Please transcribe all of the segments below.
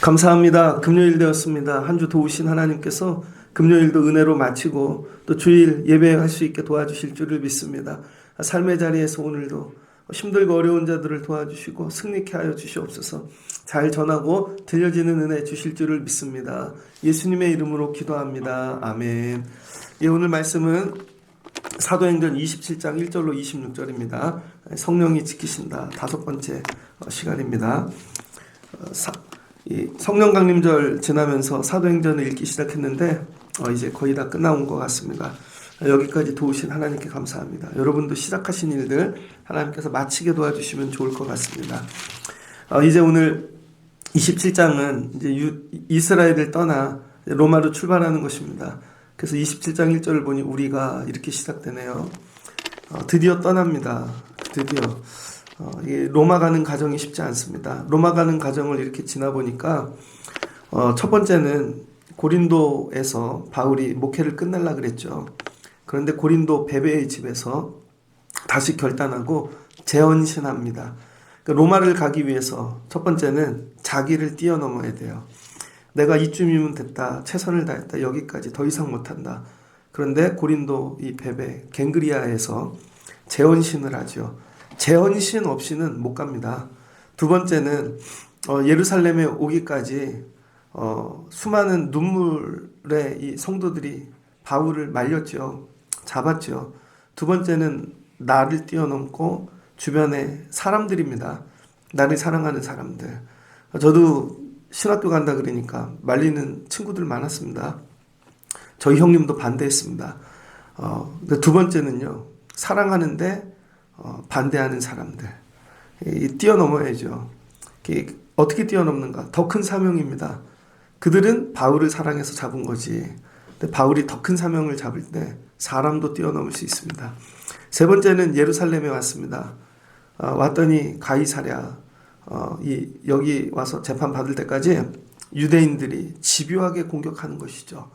감사합니다. 금요일 되었습니다. 한 주 도우신 하나님께서 금요일도 은혜로 마치고 또 주일 예배할 수 있게 도와주실 줄을 믿습니다. 삶의 자리에서 오늘도 힘들고 어려운 자들을 도와주시고 승리케 하여 주시옵소서. 잘 전하고 들려지는 은혜 주실 줄을 믿습니다. 예수님의 이름으로 기도합니다. 아멘. 오늘 말씀은 사도행전 27장 1절로 26절입니다. 성령이 지키신다. 5번째 시간입니다. 성령 강림절 지나면서 사도행전을 읽기 시작했는데 이제 거의 다 끝나온 것 같습니다. 여기까지 도우신 하나님께 감사합니다. 여러분도 시작하신 일들 하나님께서 마치게 도와주시면 좋을 것 같습니다. 이제 오늘 27장은 이제 이스라엘을 떠나 로마로 출발하는 것입니다. 그래서 27장 1절을 보니 우리가 이렇게 시작되네요. 드디어 떠납니다. 드디어. 로마 가는 과정이 쉽지 않습니다. 로마 가는 과정을 이렇게 지나보니까 첫 번째는 고린도에서 바울이 목회를 끝내려고 그랬죠. 그런데 고린도 베베의 집에서 다시 결단하고 재헌신합니다. 그러니까 로마를 가기 위해서 첫 번째는 자기를 뛰어넘어야 돼요. 내가 이쯤이면 됐다. 최선을 다했다. 여기까지 더 이상 못한다. 그런데 고린도 이 베베 갱그리아에서 재헌신을 하죠. 재헌신 없이는 못 갑니다. 두 번째는 예루살렘에 오기까지 수많은 눈물의 이 성도들이 바울을 말렸죠. 잡았죠. 두 번째는 나를 뛰어넘고 주변의 사람들입니다. 나를 사랑하는 사람들. 저도 신학교 간다 그러니까 말리는 친구들 많았습니다. 저희 형님도 반대했습니다. 두 번째는요. 사랑하는데 반대하는 사람들. 뛰어넘어야죠. 어떻게 뛰어넘는가? 더 큰 사명입니다. 그들은 바울을 사랑해서 잡은 거지. 근데 바울이 더 큰 사명을 잡을 때 사람도 뛰어넘을 수 있습니다. 세 번째는 예루살렘에 왔습니다. 왔더니 가이사랴 여기 와서 재판 받을 때까지 유대인들이 집요하게 공격하는 것이죠.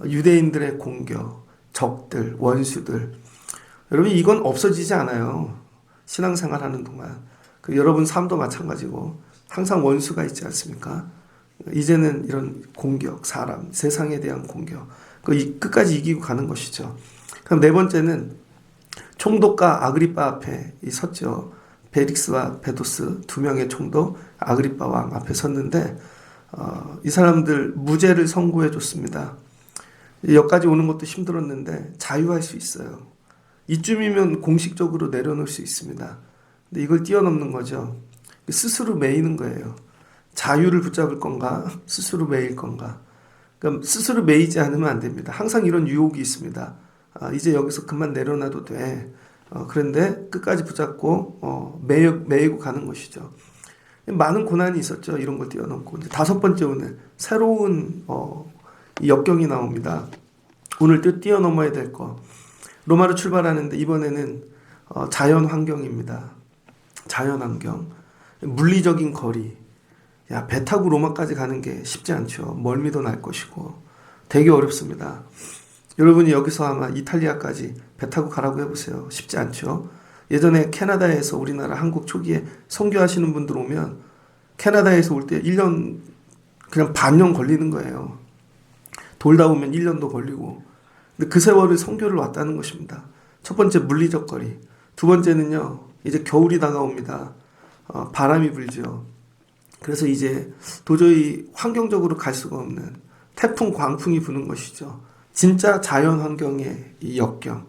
유대인들의 공격, 적들, 원수들. 여러분 이건 없어지지 않아요. 신앙생활 하는 동안. 여러분 삶도 마찬가지고 항상 원수가 있지 않습니까? 이제는 이런 공격, 사람, 세상에 대한 공격 끝까지 이기고 가는 것이죠. 그럼 네 번째는 총독과 아그리빠 앞에 섰죠. 베릭스와 베도스 두 명의 총독 아그리빠 왕 앞에 섰는데 이 사람들 무죄를 선고해 줬습니다. 여기까지 오는 것도 힘들었는데 자유할 수 있어요. 이쯤이면 공식적으로 내려놓을 수 있습니다. 근데 이걸 뛰어넘는 거죠. 스스로 매이는 거예요. 자유를 붙잡을 건가 스스로 매일 건가. 그러니까 스스로 매이지 않으면 안 됩니다. 항상 이런 유혹이 있습니다. 이제 여기서 그만 내려놔도 돼. 그런데 끝까지 붙잡고 매이고 가는 것이죠. 많은 고난이 있었죠. 이런 걸 뛰어넘고. 이제 5번째 오늘 새로운 역경이 나옵니다. 오늘 또 뛰어넘어야 될 거. 로마로 출발하는데 이번에는 자연 환경입니다. 자연 환경. 물리적인 거리. 배 타고 로마까지 가는 게 쉽지 않죠. 멀미도 날 것이고 되게 어렵습니다. 여러분이 여기서 아마 이탈리아까지 배 타고 가라고 해보세요. 쉽지 않죠. 예전에 캐나다에서 우리나라 한국 초기에 선교하시는 분들 오면 캐나다에서 올 때 1년 그냥 반년 걸리는 거예요. 돌다 오면 1년도 걸리고. 근데 그 세월을 선교를 왔다는 것입니다. 첫 번째 물리적 거리. 두 번째는요. 이제 겨울이 다가옵니다. 바람이 불죠. 그래서 이제 도저히 환경적으로 갈 수가 없는 태풍, 광풍이 부는 것이죠. 진짜 자연 환경의 이 역경.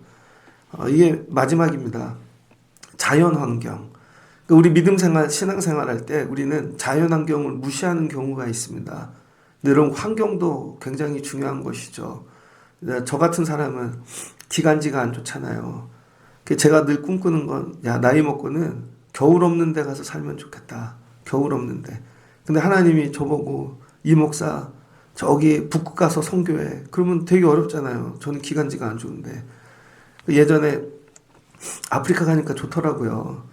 이게 마지막입니다. 자연 환경. 그러니까 우리 믿음 생활, 신앙 생활 할 때 우리는 자연 환경을 무시하는 경우가 있습니다. 이런 환경도 굉장히 중요한 것이죠. 저 같은 사람은 기관지가 안 좋잖아요. 제가 늘 꿈꾸는 건 나이 먹고는 겨울 없는 데 가서 살면 좋겠다. 겨울 없는데. 근데 하나님이 저보고 이 목사 저기 북극 가서 선교해. 그러면 되게 어렵잖아요. 저는 기관지가 안 좋은데. 예전에 아프리카 가니까 좋더라고요.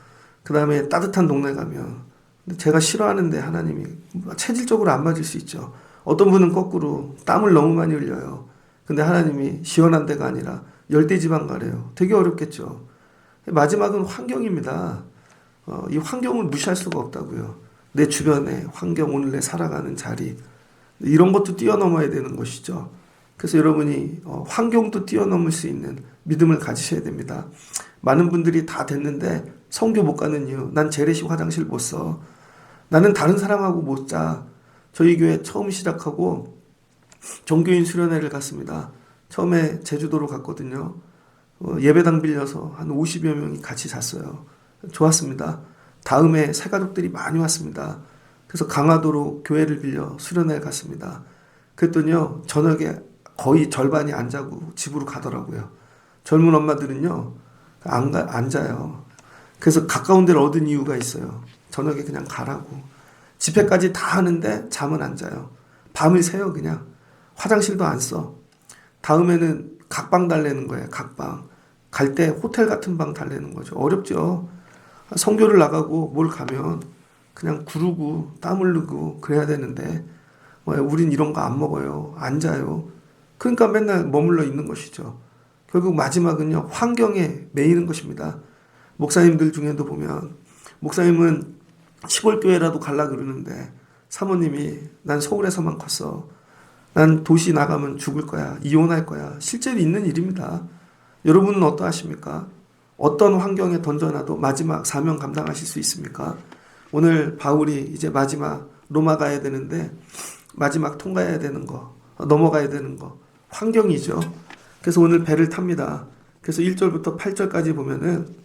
그 다음에 따뜻한 동네 가면. 근데 제가 싫어하는데 하나님이 체질적으로 안 맞을 수 있죠. 어떤 분은 거꾸로 땀을 너무 많이 흘려요. 근데 하나님이 시원한 데가 아니라 열대지방 가래요. 되게 어렵겠죠. 마지막은 환경입니다. 이 환경을 무시할 수가 없다고요. 내 주변의 환경, 오늘 내 살아가는 자리, 이런 것도 뛰어넘어야 되는 것이죠. 그래서 여러분이 환경도 뛰어넘을 수 있는 믿음을 가지셔야 됩니다. 많은 분들이 다 됐는데 성교 못 가는 이유, 난 재래식 화장실 못 써. 나는 다른 사람하고 못 자. 저희 교회 처음 시작하고 종교인 수련회를 갔습니다. 처음에 제주도로 갔거든요. 예배당 빌려서 한 50여 명이 같이 잤어요. 좋았습니다. 다음에 새가족들이 많이 왔습니다. 그래서 강화도로 교회를 빌려 수련회를 갔습니다. 그랬더니요, 저녁에 거의 절반이 안 자고 집으로 가더라고요. 젊은 엄마들은요, 안 자요. 그래서 가까운 데를 얻은 이유가 있어요. 저녁에 그냥 가라고. 집회까지 다 하는데 잠은 안 자요. 밤을 새요, 그냥. 화장실도 안 써. 다음에는 각방 달래는 거예요, 각방. 갈 때 호텔 같은 방 달래는 거죠. 어렵죠. 선교를 나가고 뭘 가면 그냥 구르고 땀 흘리고 그래야 되는데, 우린 이런 거 안 먹어요. 안 자요. 그러니까 맨날 머물러 있는 것이죠. 결국 마지막은요, 환경에 매이는 것입니다. 목사님들 중에도 보면, 목사님은 시골 교회라도 갈라 그러는데 사모님이 난 서울에서만 컸어. 난 도시 나가면 죽을 거야. 이혼할 거야. 실제로 있는 일입니다. 여러분은 어떠하십니까? 어떤 환경에 던져놔도 마지막 사명 감당하실 수 있습니까? 오늘 바울이 이제 마지막 로마 가야 되는데 마지막 통과해야 되는 거, 넘어가야 되는 거, 환경이죠. 그래서 오늘 배를 탑니다. 그래서 1절부터 8절까지 보면은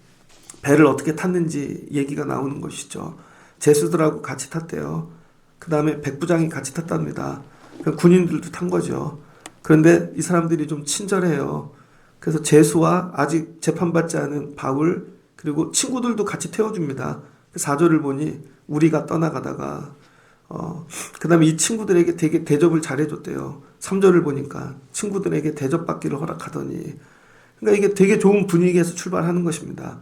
배를 어떻게 탔는지 얘기가 나오는 것이죠. 제수들하고 같이 탔대요. 그 다음에 백부장이 같이 탔답니다. 군인들도 탄 거죠. 그런데 이 사람들이 좀 친절해요. 그래서 제수와 아직 재판받지 않은 바울, 그리고 친구들도 같이 태워줍니다. 4절을 보니 우리가 떠나가다가 그 다음에 이 친구들에게 되게 대접을 잘해줬대요. 3절을 보니까 친구들에게 대접받기를 허락하더니, 그러니까 이게 되게 좋은 분위기에서 출발하는 것입니다.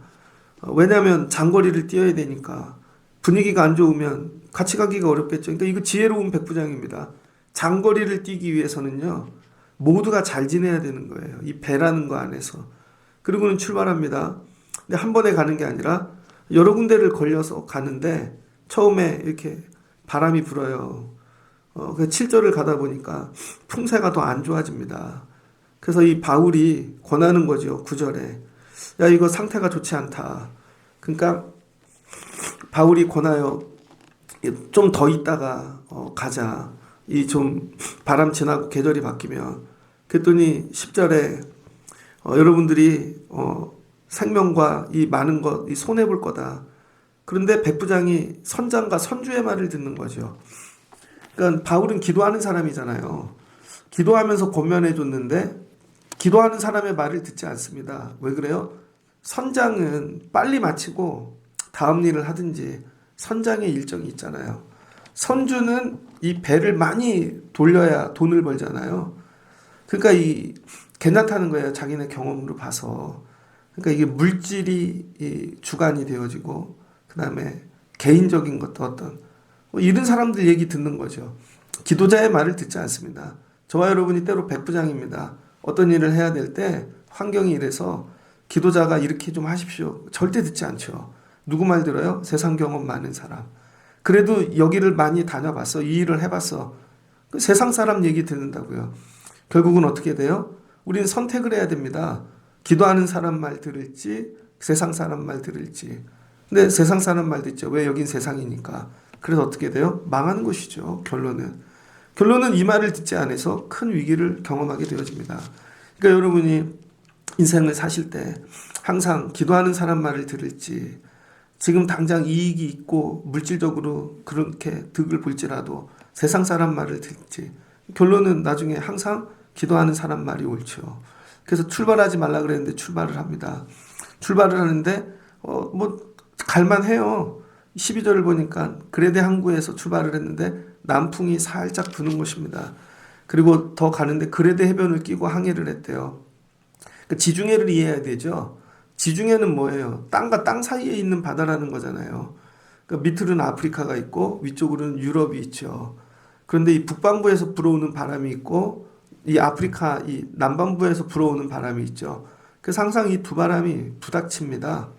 왜냐하면 장거리를 뛰어야 되니까 분위기가 안 좋으면 같이 가기가 어렵겠죠. 그러니까 이거 지혜로운 백부장입니다. 장거리를 뛰기 위해서는요, 모두가 잘 지내야 되는 거예요. 이 배라는 거 안에서. 그리고는 출발합니다. 근데 한 번에 가는 게 아니라 여러 군데를 걸려서 가는데 처음에 이렇게 바람이 불어요. 7절을 가다 보니까 풍세가 더 안 좋아집니다. 그래서 이 바울이 권하는 거죠. 9절에. 야, 이거 상태가 좋지 않다. 그러니까 바울이 권하여 좀 더 있다가 가자. 이 좀 바람 지나고 계절이 바뀌면. 그랬더니 10절에 여러분들이 생명과 이 많은 것, 이 손해볼 거다. 그런데 백부장이 선장과 선주의 말을 듣는 거죠. 그러니까 바울은 기도하는 사람이잖아요. 기도하면서 권면해 줬는데 기도하는 사람의 말을 듣지 않습니다. 왜 그래요? 선장은 빨리 마치고 다음 일을 하든지 선장의 일정이 있잖아요. 선주는 이 배를 많이 돌려야 돈을 벌잖아요. 그러니까 이 괜찮다는 거예요. 자기네 경험으로 봐서. 그러니까 이게 물질이 주관이 되어지고, 그 다음에 개인적인 것도 어떤 이런 사람들 얘기 듣는 거죠. 기도자의 말을 듣지 않습니다. 저와 여러분이 때로 백부장입니다. 어떤 일을 해야 될 때 환경이 이래서 기도자가 이렇게 좀 하십시오. 절대 듣지 않죠. 누구 말 들어요? 세상 경험 많은 사람. 그래도 여기를 많이 다녀봤어. 이 일을 해봤어. 세상 사람 얘기 듣는다고요. 결국은 어떻게 돼요? 우리는 선택을 해야 됩니다. 기도하는 사람 말 들을지 세상 사람 말 들을지. 근데 세상 사람 말 듣죠. 왜? 여긴 세상이니까. 그래서 어떻게 돼요? 망하는 것이죠. 결론은 이 말을 듣지 않아서 큰 위기를 경험하게 되어집니다. 그러니까 여러분이 인생을 사실 때 항상 기도하는 사람 말을 들을지, 지금 당장 이익이 있고 물질적으로 그렇게 득을 볼지라도 세상 사람 말을 들을지, 결론은 나중에 항상 기도하는 사람 말이 옳죠. 그래서 출발하지 말라 그랬는데 출발을 합니다. 출발을 하는데 갈만해요. 12절을 보니까 그레데 항구에서 출발을 했는데 남풍이 살짝 부는 것입니다. 그리고 더 가는데 그레데 해변을 끼고 항해를 했대요. 그러니까 지중해를 이해해야 되죠. 지중해는 뭐예요? 땅과 땅 사이에 있는 바다라는 거잖아요. 그러니까 밑으로는 아프리카가 있고 위쪽으로는 유럽이 있죠. 그런데 이 북반구에서 불어오는 바람이 있고 이 아프리카 이 남반부에서 불어오는 바람이 있죠. 그래서 항상 이 두 바람이 부닥칩니다.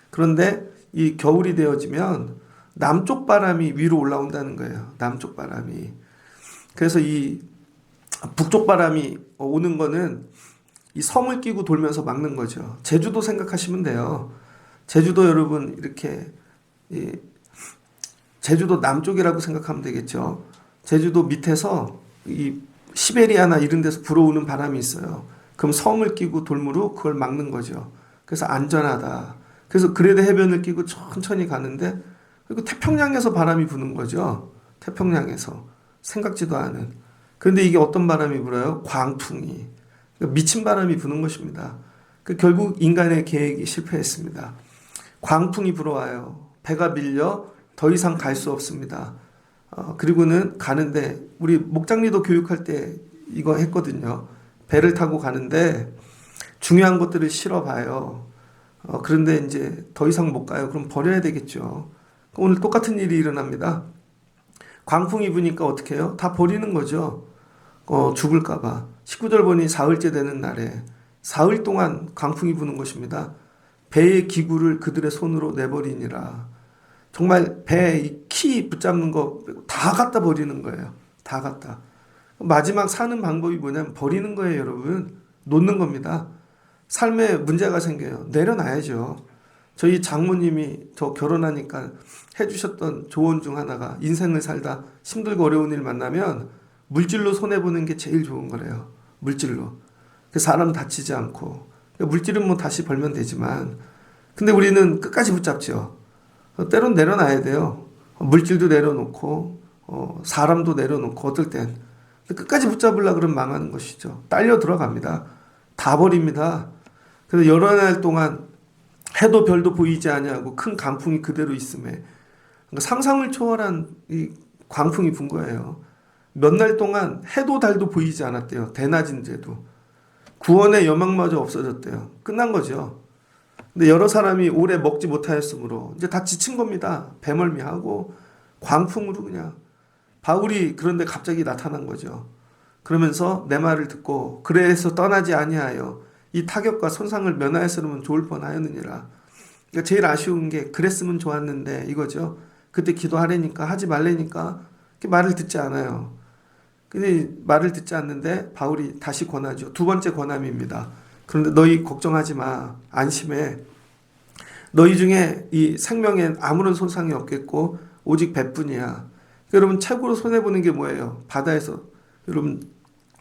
그런데 이 겨울이 되어지면 남쪽 바람이 위로 올라온다는 거예요. 남쪽 바람이. 그래서 이 북쪽 바람이 오는 거는 이 섬을 끼고 돌면서 막는 거죠. 제주도 생각하시면 돼요. 제주도 여러분 이렇게 이 제주도 남쪽이라고 생각하면 되겠죠. 제주도 밑에서 이 시베리아나 이런 데서 불어오는 바람이 있어요. 그럼 섬을 끼고 돌무로 그걸 막는 거죠. 그래서 안전하다. 그래서 그레드 해변을 끼고 천천히 가는데 그리고 태평양에서 바람이 부는 거죠. 태평양에서 생각지도 않은. 그런데 이게 어떤 바람이 불어요? 광풍이. 미친 바람이 부는 것입니다. 결국 인간의 계획이 실패했습니다. 광풍이 불어와요. 배가 밀려 더 이상 갈 수 없습니다. 그리고는 가는데 우리 목장리도 교육할 때 이거 했거든요. 배를 타고 가는데 중요한 것들을 실어봐요. 그런데 이제 더 이상 못 가요. 그럼 버려야 되겠죠. 오늘 똑같은 일이 일어납니다. 광풍이 부니까 어떻게 해요? 다 버리는 거죠. 죽을까봐. 19절 보니 사흘째 되는 날에 사흘 동안 광풍이 부는 것입니다. 배의 기구를 그들의 손으로 내버리니라. 정말 배 키 붙잡는 거 다 갖다 버리는 거예요. 다 갖다. 마지막 사는 방법이 뭐냐면 버리는 거예요, 여러분. 놓는 겁니다. 삶에 문제가 생겨요. 내려놔야죠. 저희 장모님이 저 결혼하니까 해주셨던 조언 중 하나가 인생을 살다 힘들고 어려운 일 만나면 물질로 손해보는 게 제일 좋은 거래요. 물질로. 사람 다치지 않고. 물질은 뭐 다시 벌면 되지만. 근데 우리는 끝까지 붙잡죠. 때론 내려놔야 돼요. 물질도 내려놓고, 사람도 내려놓고, 어떨 땐. 끝까지 붙잡으려고 그러면 망하는 것이죠. 딸려 들어갑니다. 다 버립니다. 그래서 여러 날 동안 해도 별도 보이지 아니하고 큰 강풍이 그대로 있음에 그러니까 상상을 초월한 이 광풍이 분 거예요. 몇 날 동안 해도 달도 보이지 않았대요. 대낮인데도. 구원의 여망마저 없어졌대요. 끝난 거죠. 근데 여러 사람이 오래 먹지 못하였으므로 이제 다 지친 겁니다. 배멀미하고 광풍으로 그냥. 바울이 그런데 갑자기 나타난 거죠. 그러면서 내 말을 듣고 그래서 떠나지 아니하여 이 타격과 손상을 면하였으면 좋을 뻔하였느니라. 그러니까 제일 아쉬운 게 그랬으면 좋았는데 이거죠. 그때 기도하려니까 하지 말라니까 말을 듣지 않아요. 근데 말을 듣지 않는데 바울이 다시 권하죠. 두 번째 권함입니다. 그런데 너희 걱정하지 마. 안심해. 너희 중에 이 생명에 아무런 손상이 없겠고 오직 배뿐이야. 여러분 최고로 손해보는 게 뭐예요? 바다에서 여러분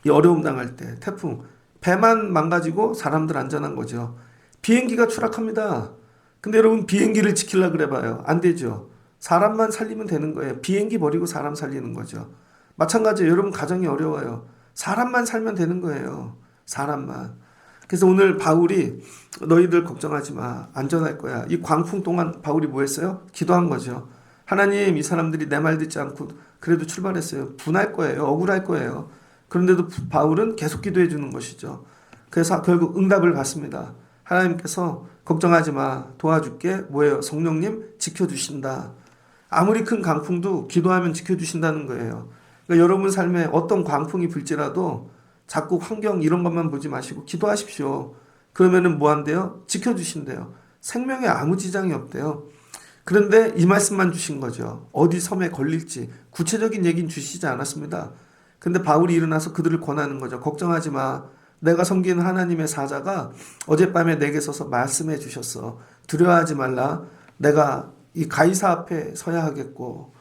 이 어려움 당할 때 태풍 배만 망가지고 사람들 안전한 거죠. 비행기가 추락합니다. 근데 여러분 비행기를 지키려고 그래봐요. 안 되죠. 사람만 살리면 되는 거예요. 비행기 버리고 사람 살리는 거죠. 마찬가지예요. 여러분 가정이 어려워요. 사람만 살면 되는 거예요. 사람만. 그래서 오늘 바울이 너희들 걱정하지 마. 안전할 거야. 이 광풍 동안 바울이 뭐 했어요? 기도한 거죠. 하나님 이 사람들이 내 말 듣지 않고 그래도 출발했어요. 분할 거예요. 억울할 거예요. 그런데도 바울은 계속 기도해 주는 것이죠. 그래서 결국 응답을 받습니다. 하나님께서 걱정하지 마. 도와줄게. 뭐예요? 성령님 지켜주신다. 아무리 큰 강풍도 기도하면 지켜주신다는 거예요. 그러니까 여러분 삶에 어떤 광풍이 불지라도 자꾸 환경 이런 것만 보지 마시고 기도하십시오. 그러면은 뭐 한대요? 지켜주신대요. 생명에 아무 지장이 없대요. 그런데 이 말씀만 주신 거죠. 어디 섬에 걸릴지 구체적인 얘기는 주시지 않았습니다. 근데 바울이 일어나서 그들을 권하는 거죠. 걱정하지 마. 내가 섬기는 하나님의 사자가 어젯밤에 내게 서서 말씀해 주셨어. 두려워하지 말라. 내가 이 가이사 앞에 서야 하겠고.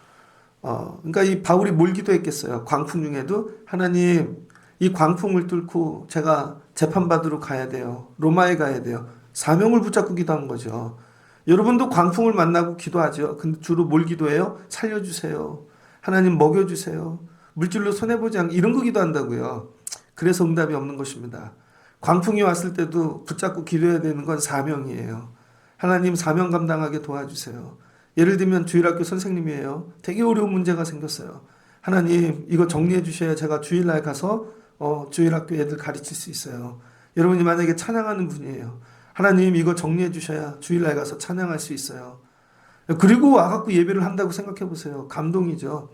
그러니까 이 바울이 뭘 기도했겠어요. 광풍 중에도 하나님 이 광풍을 뚫고 제가 재판받으러 가야 돼요. 로마에 가야 돼요. 사명을 붙잡고 기도한 거죠. 여러분도 광풍을 만나고 기도하죠. 근데 주로 뭘 기도해요? 살려주세요. 하나님 먹여주세요. 물질로 손해보지 않게 이런 거 기도한다고요. 그래서 응답이 없는 것입니다. 광풍이 왔을 때도 붙잡고 기도해야 되는 건 사명이에요. 하나님 사명 감당하게 도와주세요. 예를 들면 주일학교 선생님이에요. 되게 어려운 문제가 생겼어요. 하나님 이거 정리해 주셔야 제가 주일날 가서 주일학교 애들 가르칠 수 있어요. 여러분이 만약에 찬양하는 분이에요. 하나님 이거 정리해 주셔야 주일날 가서 찬양할 수 있어요. 그리고 와갖고 예배를 한다고 생각해 보세요. 감동이죠.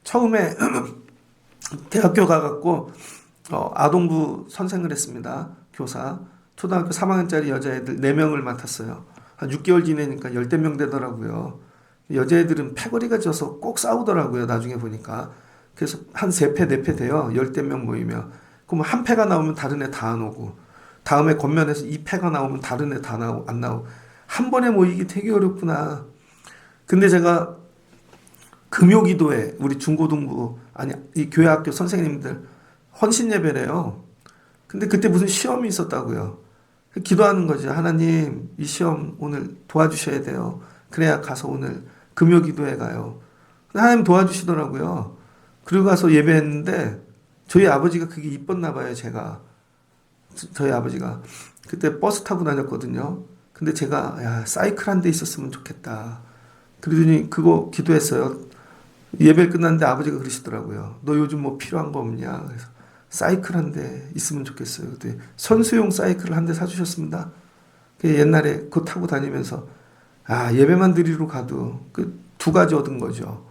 처음에 대학교 가갖고 아동부 선생을 했습니다. 교사. 초등학교 3학년짜리 여자애들 4명을 맡았어요. 한 6개월 지내니까 열댓 명 되더라고요. 여자애들은 패거리가 져서 꼭 싸우더라고요. 나중에 보니까. 그래서 한 3패, 4패 돼요. 열댓 명 모이면. 그럼 한 패가 나오면 다른 애 다 안 오고. 다음에 겉면에서 2패가 나오면 다른 애 다 안 나오고. 한 번에 모이기 되게 어렵구나. 근데 제가 금요기도회 우리 중고등부 아니 이 교회학교 선생님들 헌신 예배래요. 근데 그때 무슨 시험이 있었다고요. 기도하는 거죠. 하나님 이 시험 오늘 도와주셔야 돼요. 그래야 가서 오늘 금요기도회 가요. 근데 하나님 도와주시더라고요. 그리고 가서 예배했는데 저희 아버지가 그게 이뻤나 봐요. 제가 저희 아버지가 그때 버스 타고 다녔거든요. 근데 제가 야 사이클 한 대 있었으면 좋겠다. 그러더니 그거 기도했어요. 예배 끝났는데 아버지가 그러시더라고요. 너 요즘 뭐 필요한 거 없냐? 그래서 사이클 한 대 있으면 좋겠어요. 그때 선수용 사이클을 한 대 사주셨습니다. 옛날에 그거 타고 다니면서 예배만 드리러 가도 그 2가지 얻은 거죠.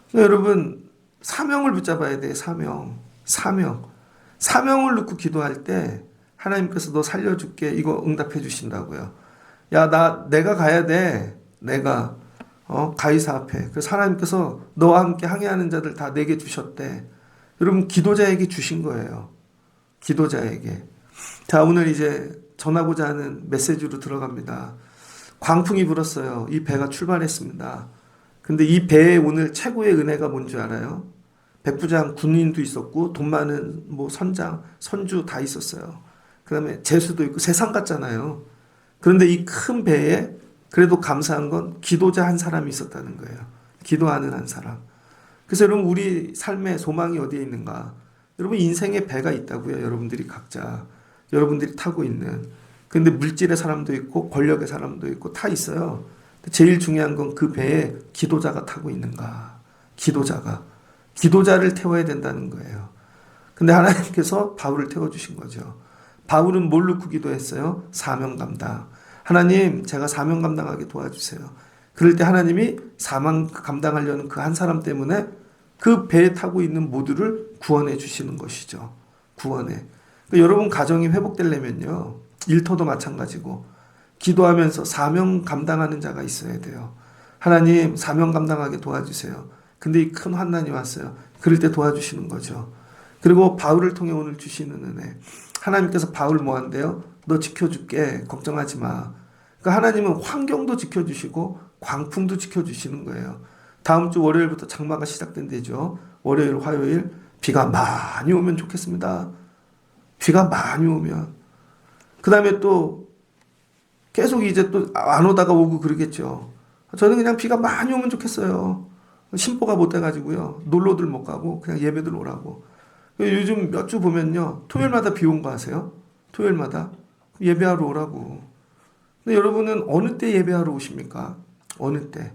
그러니까 여러분 사명을 붙잡아야 돼. 사명을 놓고 기도할 때 하나님께서 너 살려줄게 이거 응답해 주신다고요. 내가 가야 돼. 내가 가이사 앞에. 그래서 하나님께서 너와 함께 항해하는 자들 다 내게 주셨대. 여러분 기도자에게 주신 거예요. 기도자에게. 자, 오늘 이제 전하고자 하는 메시지로 들어갑니다. 광풍이 불었어요. 이 배가 출발했습니다. 근데 이 배에 오늘 최고의 은혜가 뭔지 알아요? 백부장 군인도 있었고 돈 많은 뭐 선장, 선주 다 있었어요. 그다음에 재수도 있고 세상 같잖아요. 그런데 이 큰 배에 그래도 감사한 건 기도자 한 사람이 있었다는 거예요. 기도하는 한 사람. 그래서 여러분 우리 삶의 소망이 어디에 있는가? 여러분 인생의 배가 있다고요. 여러분들이 각자. 여러분들이 타고 있는. 근데 물질의 사람도 있고 권력의 사람도 있고 다 있어요. 제일 중요한 건 그 배에 기도자가 타고 있는가? 기도자를 태워야 된다는 거예요. 근데 하나님께서 바울을 태워주신 거죠. 바울은 뭘 놓고 기도했어요? 사명 감당. 하나님 제가 사명 감당하게 도와주세요. 그럴 때 하나님이 사명 감당하려는 그 한 사람 때문에 그 배에 타고 있는 모두를 구원해 주시는 것이죠. 구원해. 그러니까 여러분 가정이 회복되려면요. 일터도 마찬가지고 기도하면서 사명 감당하는 자가 있어야 돼요. 하나님 사명 감당하게 도와주세요. 근데 이 큰 환난이 왔어요. 그럴 때 도와주시는 거죠. 그리고 바울을 통해 오늘 주시는 은혜. 하나님께서 바울 뭐 한대요? 너 지켜줄게. 걱정하지 마. 그러니까 하나님은 환경도 지켜주시고 광풍도 지켜주시는 거예요. 다음 주 월요일부터 장마가 시작된대죠. 월요일, 화요일 비가 많이 오면 좋겠습니다. 비가 많이 오면. 그 다음에 또 계속 이제 또 안 오다가 오고 그러겠죠. 저는 그냥 비가 많이 오면 좋겠어요. 심보가 못 돼가지고요. 놀러들 못 가고 그냥 예배들 오라고. 요즘 몇 주 보면요. 토요일마다 비 온 거 아세요? 토요일마다. 예배하러 오라고. 근데 여러분은 어느 때 예배하러 오십니까? 어느 때?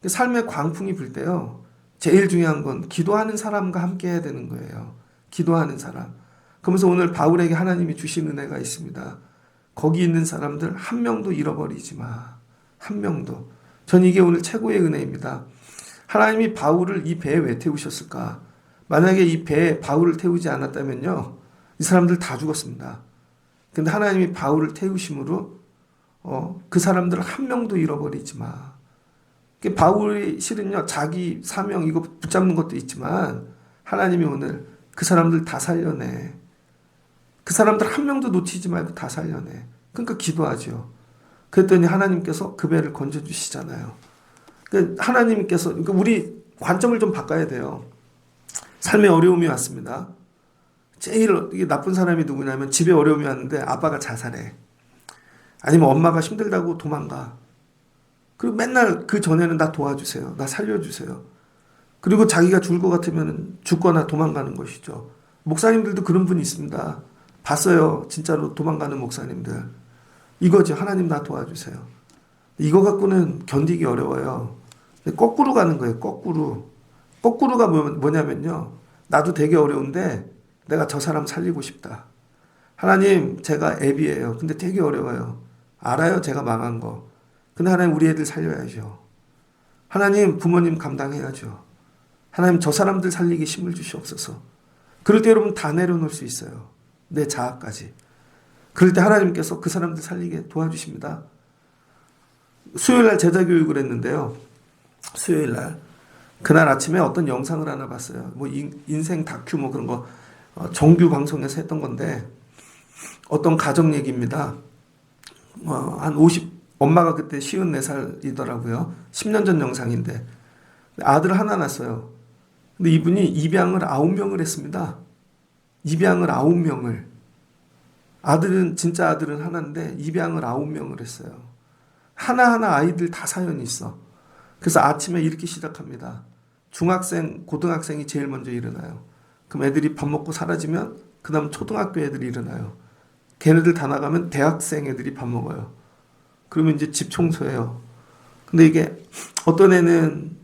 삶의 광풍이 불 때요. 제일 중요한 건 기도하는 사람과 함께 해야 되는 거예요. 기도하는 사람. 그러면서 오늘 바울에게 하나님이 주신 은혜가 있습니다. 거기 있는 사람들 한 명도 잃어버리지 마. 한 명도. 전 이게 오늘 최고의 은혜입니다. 하나님이 바울을 이 배에 왜 태우셨을까? 만약에 이 배에 바울을 태우지 않았다면요. 이 사람들 다 죽었습니다. 근데 하나님이 바울을 태우심으로 그 사람들 한 명도 잃어버리지 마. 바울이 실은요. 자기 사명 이거 붙잡는 것도 있지만 하나님이 오늘 그 사람들 다 살려내. 그 사람들 한 명도 놓치지 말고 다 살려내. 그러니까 기도하죠. 그랬더니 하나님께서 그 배를 건져주시잖아요. 그러니까 하나님께서 그러니까 우리 관점을 좀 바꿔야 돼요. 삶에 어려움이 왔습니다. 제일 이게 나쁜 사람이 누구냐면 집에 어려움이 왔는데 아빠가 자살해. 아니면 엄마가 힘들다고 도망가. 그리고 맨날 그 전에는 나 도와주세요. 나 살려주세요. 그리고 자기가 죽을 것 같으면 죽거나 도망가는 것이죠. 목사님들도 그런 분이 있습니다. 봤어요. 진짜로 도망가는 목사님들. 이거죠. 하나님 나 도와주세요. 이거 갖고는 견디기 어려워요. 거꾸로 가는 거예요. 거꾸로. 거꾸로가 뭐냐면요. 나도 되게 어려운데 내가 저 사람 살리고 싶다. 하나님 제가 애비예요. 근데 되게 어려워요. 알아요. 제가 망한 거. 근데 하나님 우리 애들 살려야죠. 하나님 부모님 감당해야죠. 하나님 저 사람들 살리기 힘을 주시옵소서. 그럴 때 여러분 다 내려놓을 수 있어요. 내 자아까지. 그럴 때 하나님께서 그 사람들 살리게 도와주십니다. 수요일날 제자교육을 했는데요. 수요일날 그날 아침에 어떤 영상을 하나 봤어요. 뭐 인생 다큐 뭐 그런 거 정규 방송에서 했던 건데 어떤 가정 얘기입니다. 한 50, 엄마가 그때 54살이더라고요. 10년 전 영상인데 아들 하나 낳았어요. 근데 이분이 입양을 9명을 했습니다. 입양을 9명을. 진짜 아들은 하나인데 입양을 9명을 했어요. 하나하나 아이들 다 사연이 있어. 그래서 아침에 이렇게 시작합니다. 중학생, 고등학생이 제일 먼저 일어나요. 그럼 애들이 밥 먹고 사라지면 그 다음 초등학교 애들이 일어나요. 걔네들 다 나가면 대학생 애들이 밥 먹어요. 그러면 이제 집 청소해요. 근데 이게 어떤 애는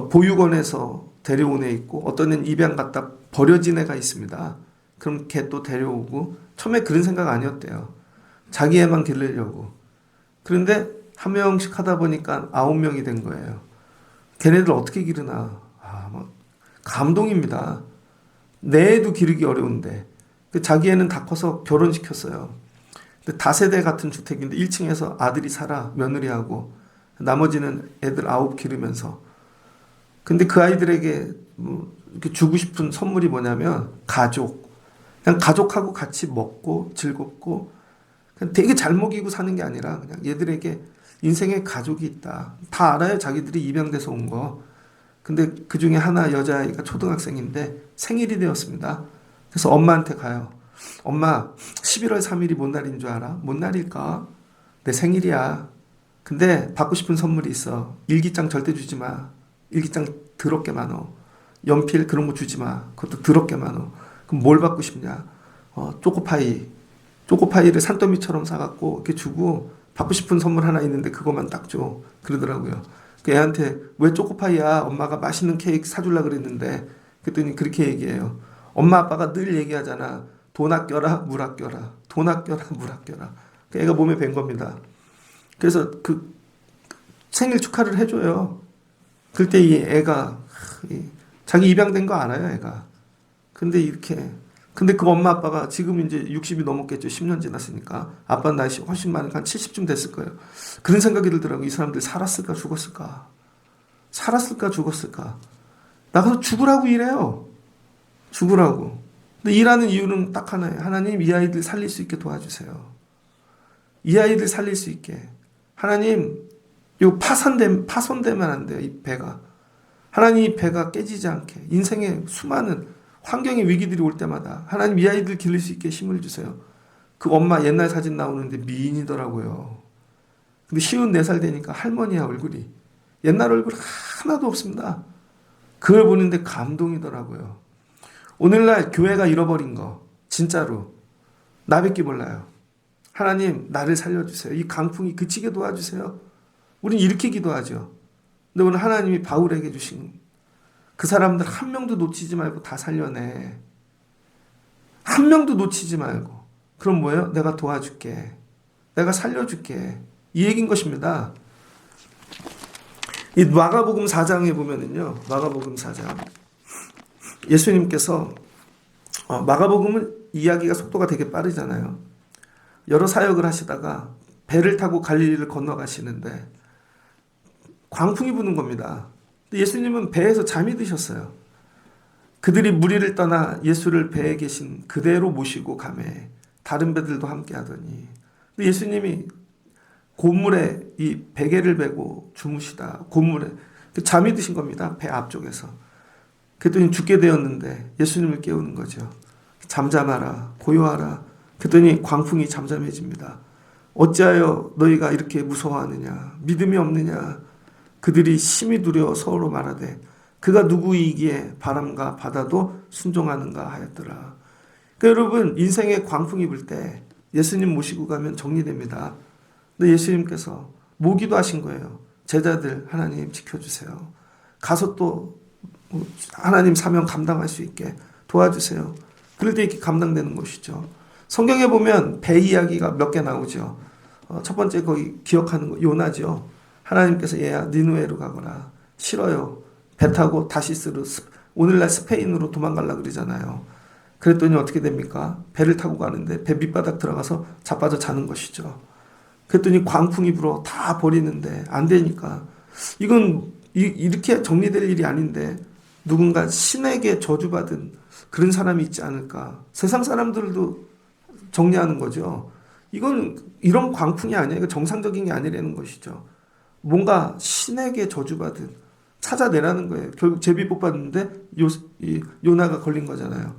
보육원에서 데려온 애 있고 어떤 애는 입양 갔다 버려진 애가 있습니다. 그럼 걔 또 데려오고 처음에 그런 생각 아니었대요. 자기 애만 기르려고. 그런데 한 명씩 하다 보니까 9명이 된 거예요. 걔네들 어떻게 기르나. 막 감동입니다. 내 애도 기르기 어려운데 자기 애는 다 커서 결혼시켰어요. 근데 다세대 같은 주택인데 1층에서 아들이 살아 며느리하고 나머지는 애들 9 기르면서. 근데 그 아이들에게 이렇게 주고 싶은 선물이 뭐냐면 가족. 그냥 가족하고 같이 먹고 즐겁고 그냥 되게 잘 먹이고 사는 게 아니라 그냥 얘들에게 인생에 가족이 있다. 다 알아요. 자기들이 입양돼서 온 거. 근데 그 중에 하나 여자아이가 초등학생인데 생일이 되었습니다. 그래서 엄마한테 가요. 엄마 11월 3일이 뭔 날인 줄 알아? 뭔 날일까? 내 생일이야. 근데 받고 싶은 선물이 있어. 일기장 절대 주지 마. 일기장 더럽게 많어. 연필 그런 거 주지 마. 그것도 더럽게 많어. 그럼 뭘 받고 싶냐? 초코파이. 초코파이를 산더미처럼 사갖고 이렇게 주고 받고 싶은 선물 하나 있는데 그것만 딱 줘. 그러더라고요. 그 애한테 왜 초코파이야? 엄마가 맛있는 케이크 사주려고 그랬는데 그랬더니 그렇게 얘기해요. 엄마 아빠가 늘 얘기하잖아. 돈 아껴라 물 아껴라. 돈 아껴라 물 아껴라. 그 애가 몸에 밴 겁니다. 그래서 그 생일 축하를 해줘요. 그때 이 애가 자기 입양된 거 알아요 애가. 근데 그 엄마 아빠가 지금 이제 60이 넘었겠죠. 10년 지났으니까. 아빠 나이 훨씬 많으니까 한 70쯤 됐을 거예요. 그런 생각이 들더라고요. 이 사람들 살았을까 죽었을까? 살았을까 죽었을까? 나가서 죽으라고 일해요. 죽으라고. 근데 일하는 이유는 딱 하나예요. 하나님 이 아이들 살릴 수 있게 도와주세요. 이 아이들 살릴 수 있게. 하나님 이거 파손되면 안 돼요. 이 배가. 하나님 이 배가 깨지지 않게. 인생에 수많은 환경의 위기들이 올 때마다 하나님 이 아이들 기를 수 있게 힘을 주세요. 그 엄마 옛날 사진 나오는데 미인이더라고요. 근데 54살 되니까 할머니야 얼굴이. 옛날 얼굴 하나도 없습니다. 그걸 보는데 감동이더라고요. 오늘날 교회가 잃어버린 거 진짜로 나밖에 몰라요. 하나님 나를 살려주세요. 이 강풍이 그치게 도와주세요. 우린 이렇게 기도하죠. 근데 오늘 하나님이 바울에게 주신 그 사람들 한 명도 놓치지 말고 다 살려내. 한 명도 놓치지 말고. 그럼 뭐예요? 내가 도와줄게. 내가 살려줄게. 이 얘기인 것입니다. 이 마가복음 4장에 보면은요. 마가복음 4장. 예수님께서 마가복음은 이야기가 속도가 되게 빠르잖아요. 여러 사역을 하시다가 배를 타고 갈릴리를 건너가시는데 광풍이 부는 겁니다. 예수님은 배에서 잠이 드셨어요. 그들이 무리를 떠나 예수를 배에 계신 그대로 모시고 가매 다른 배들도 함께 하더니 예수님이 고물에 이 베개를 베고 주무시다 고물에 잠이 드신 겁니다. 배 앞쪽에서. 그랬더니 죽게 되었는데 예수님을 깨우는 거죠. 잠잠하라 고요하라. 그랬더니 광풍이 잠잠해집니다. 어찌하여 너희가 이렇게 무서워하느냐 믿음이 없느냐. 그들이 심히 두려워 서로 말하되 그가 누구이기에 바람과 바다도 순종하는가 하였더라. 그러니까 여러분 인생에 광풍이 불 때 예수님 모시고 가면 정리됩니다. 근데 예수님께서 모기도 하신 거예요. 제자들 하나님 지켜주세요. 가서 또 하나님 사명 감당할 수 있게 도와주세요. 그럴 때 이렇게 감당되는 것이죠. 성경에 보면 배 이야기가 몇 개 나오죠. 첫 번째 거기 기억하는 거 요나죠. 하나님께서 얘야 니누에로 가거라. 싫어요. 배 타고 다시스로 오늘날 스페인으로 도망가려고 그러잖아요. 그랬더니 어떻게 됩니까? 배를 타고 가는데 배 밑바닥 들어가서 자빠져 자는 것이죠. 그랬더니 광풍이 불어 다 버리는데 안 되니까 이건 이렇게 정리될 일이 아닌데 누군가 신에게 저주받은 그런 사람이 있지 않을까. 세상 사람들도 정리하는 거죠. 이건 이런 광풍이 아니야. 이거 정상적인 게 아니라는 것이죠. 뭔가 신에게 저주받은 찾아내라는 거예요. 결국 제비 뽑았는데 요나가 걸린 거잖아요.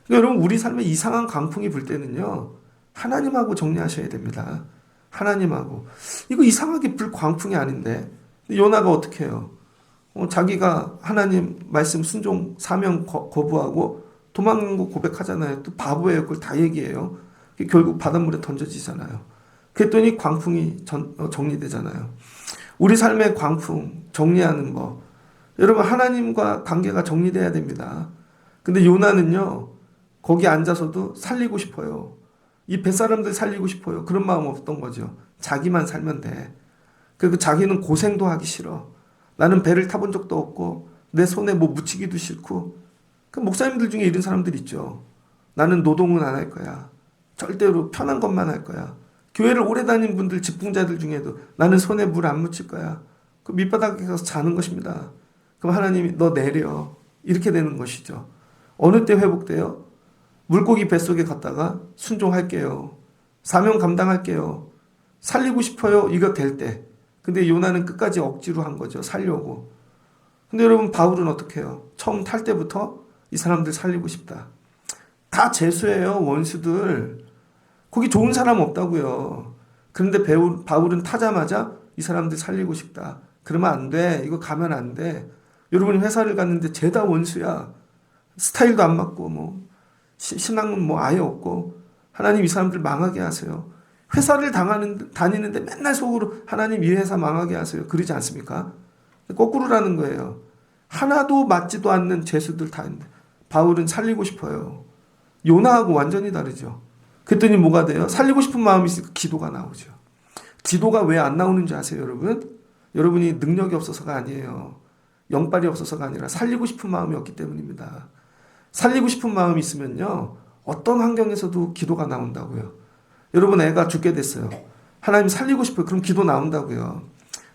그러니까 여러분 우리 삶에 이상한 광풍이 불 때는요. 하나님하고 정리하셔야 됩니다. 하나님하고. 이거 이상하게 불 광풍이 아닌데 요나가 어떻게 해요? 자기가 하나님 말씀 순종 사명 거부하고 도망간 거 고백하잖아요. 또 바보예요. 그걸 다 얘기해요. 결국 바닷물에 던져지잖아요. 그랬더니 광풍이 정리되잖아요. 우리 삶의 광풍 정리하는 거. 여러분 하나님과 관계가 정리돼야 됩니다. 근데 요나는요. 거기 앉아서도 살리고 싶어요. 이 뱃사람들 살리고 싶어요. 그런 마음 없던 거죠. 자기만 살면 돼. 그리고 자기는 고생도 하기 싫어. 나는 배를 타본 적도 없고 내 손에 뭐 묻히기도 싫고. 그 목사님들 중에 이런 사람들 있죠. 나는 노동은 안 할 거야. 절대로 편한 것만 할 거야. 교회를 오래 다닌 분들, 직분자들 중에도 나는 손에 물 안 묻힐 거야. 그 밑바닥에 가서 자는 것입니다. 그럼 하나님이 너 내려. 이렇게 되는 것이죠. 어느 때 회복돼요? 물고기 뱃속에 갔다가 순종할게요. 사명 감당할게요. 살리고 싶어요. 이거 될 때. 근데 요나는 끝까지 억지로 한 거죠. 살려고. 근데 여러분 바울은 어떻게 해요? 처음 탈 때부터 이 사람들 살리고 싶다. 다 죄수예요. 원수들. 거기 좋은 사람 없다고요. 그런데 바울은 타자마자 이 사람들 살리고 싶다. 그러면 안 돼. 이거 가면 안 돼. 여러분이 회사를 갔는데 죄다 원수야. 스타일도 안 맞고 뭐 신앙은 뭐 아예 없고 하나님 이 사람들 망하게 하세요. 회사를 다니는데 맨날 속으로 하나님 이 회사 망하게 하세요. 그러지 않습니까? 거꾸로라는 거예요. 하나도 맞지도 않는 죄수들 다 있는데 바울은 살리고 싶어요. 요나하고 완전히 다르죠. 그랬더니 뭐가 돼요? 살리고 싶은 마음이 있으니까 기도가 나오죠. 기도가 왜 안 나오는지 아세요, 여러분? 여러분이 능력이 없어서가 아니에요. 영빨이 없어서가 아니라 살리고 싶은 마음이 없기 때문입니다. 살리고 싶은 마음이 있으면요. 어떤 환경에서도 기도가 나온다고요. 여러분 애가 죽게 됐어요. 하나님 살리고 싶어요. 그럼 기도 나온다고요.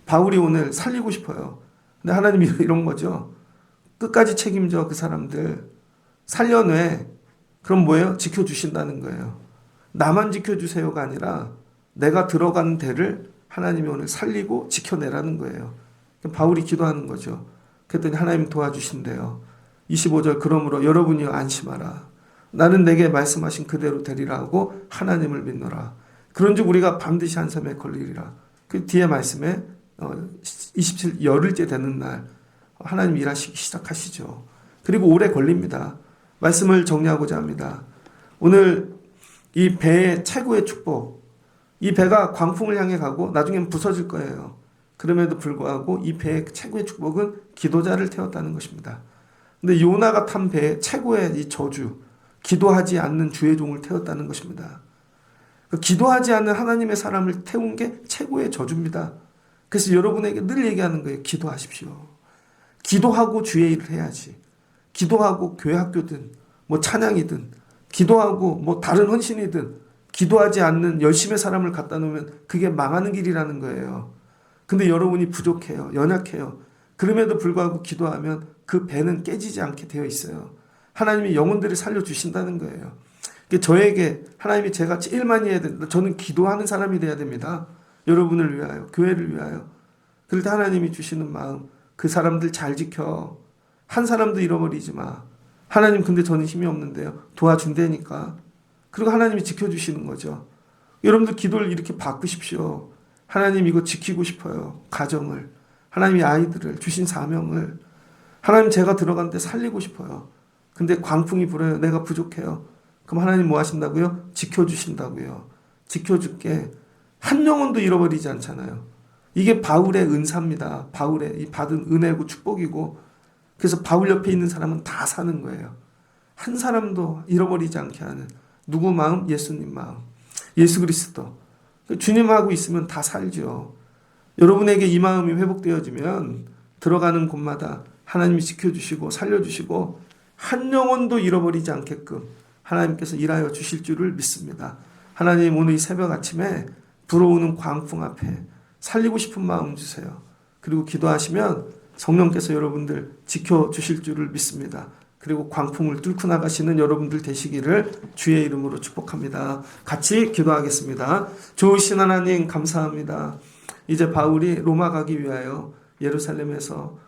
바울이 오늘 살리고 싶어요. 근데 하나님이 이런 거죠. 끝까지 책임져 그 사람들. 살려내. 그럼 뭐예요? 지켜주신다는 거예요. 나만 지켜주세요가 아니라 내가 들어간 데를 하나님이 오늘 살리고 지켜내라는 거예요. 바울이 기도하는 거죠. 그랬더니 하나님 도와주신대요. 25절 그러므로 여러분이 안심하라. 나는 내게 말씀하신 그대로 되리라 하고 하나님을 믿노라. 그런즉 우리가 반드시 한 섬에 걸리리라. 그 뒤에 말씀에 27 열흘째 되는 날 하나님 일하시기 시작하시죠. 그리고 오래 걸립니다. 말씀을 정리하고자 합니다. 오늘 이 배의 최고의 축복, 이 배가 광풍을 향해 가고 나중엔 부서질 거예요. 그럼에도 불구하고 이 배의 최고의 축복은 기도자를 태웠다는 것입니다. 근데 요나가 탄 배의 최고의 이 저주, 기도하지 않는 주의 종을 태웠다는 것입니다. 기도하지 않는 하나님의 사람을 태운 게 최고의 저주입니다. 그래서 여러분에게 늘 얘기하는 거예요. 기도하십시오. 기도하고 주의 일을 해야지. 기도하고 교회 학교든 뭐 찬양이든 기도하고 뭐 다른 헌신이든 기도하지 않는 열심의 사람을 갖다 놓으면 그게 망하는 길이라는 거예요. 근데 여러분이 부족해요. 연약해요. 그럼에도 불구하고 기도하면 그 배는 깨지지 않게 되어 있어요. 하나님이 영혼들을 살려주신다는 거예요. 저에게 하나님이 제가 제일 많이 해야 된다. 저는 기도하는 사람이 돼야 됩니다. 여러분을 위하여, 교회를 위하여. 그럴 때 하나님이 주시는 마음, 그 사람들 잘 지켜. 한 사람도 잃어버리지 마. 하나님 근데 저는 힘이 없는데요. 도와준다니까. 그리고 하나님이 지켜주시는 거죠. 여러분들 기도를 이렇게 바꾸십시오. 하나님 이거 지키고 싶어요. 가정을. 하나님이 아이들을 주신 사명을. 하나님 제가 들어갔는데 살리고 싶어요. 근데 광풍이 불어요. 내가 부족해요. 그럼 하나님 뭐 하신다고요? 지켜주신다고요. 지켜줄게. 한 영혼도 잃어버리지 않잖아요. 이게 바울의 은사입니다. 바울의 이 받은 은혜고 축복이고 그래서 바울 옆에 있는 사람은 다 사는 거예요. 한 사람도 잃어버리지 않게 하는 누구 마음? 예수님 마음. 예수 그리스도. 주님하고 있으면 다 살죠. 여러분에게 이 마음이 회복되어지면 들어가는 곳마다 하나님이 지켜주시고 살려주시고 한 영혼도 잃어버리지 않게끔 하나님께서 일하여 주실 줄을 믿습니다. 하나님, 오늘 이 새벽 아침에 불어오는 광풍 앞에 살리고 싶은 마음 주세요. 그리고 기도하시면 성령께서 여러분들 지켜주실 줄을 믿습니다. 그리고 광풍을 뚫고 나가시는 여러분들 되시기를 주의 이름으로 축복합니다. 같이 기도하겠습니다. 좋으신 하나님 감사합니다. 이제 바울이 로마 가기 위하여 예루살렘에서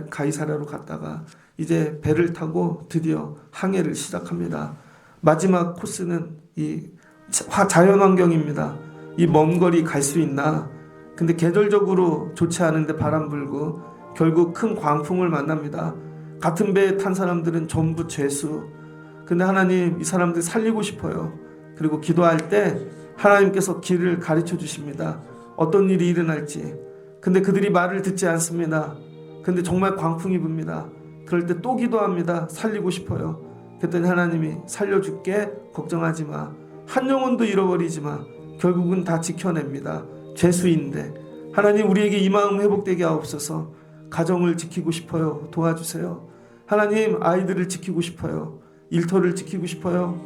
가이사랴로 갔다가 이제 배를 타고 드디어 항해를 시작합니다. 마지막 코스는 이 자연환경입니다. 이 먼 거리 갈 수 있나? 근데 계절적으로 좋지 않은데 바람 불고 결국 큰 광풍을 만납니다. 같은 배에 탄 사람들은 전부 죄수. 근데 하나님, 이 사람들 살리고 싶어요. 그리고 기도할 때 하나님께서 길을 가르쳐 주십니다. 어떤 일이 일어날지. 근데 그들이 말을 듣지 않습니다. 근데 정말 광풍이 붑니다. 그럴 때 또 기도합니다. 살리고 싶어요. 그랬더니 하나님이 살려줄게, 걱정하지 마. 한 영혼도 잃어버리지 마. 결국은 다 지켜냅니다. 죄수인데 하나님, 우리에게 이 마음 회복되게 하옵소서. 가정을 지키고 싶어요. 도와주세요. 하나님, 아이들을 지키고 싶어요. 일터를 지키고 싶어요.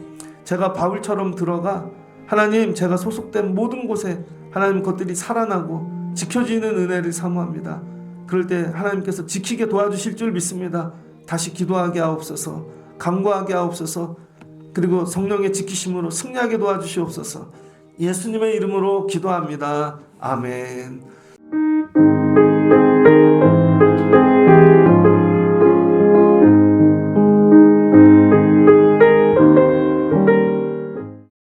제가 바울처럼 들어가 하나님, 제가 소속된 모든 곳에 하나님 것들이 살아나고 지켜지는 은혜를 사모합니다. 그럴 때 하나님께서 지키게 도와주실 줄 믿습니다. 다시 기도하게 하옵소서. 간구하게 하옵소서. 그리고 성령의 지키심으로 승리하게 도와주시옵소서. 예수님의 이름으로 기도합니다. 아멘.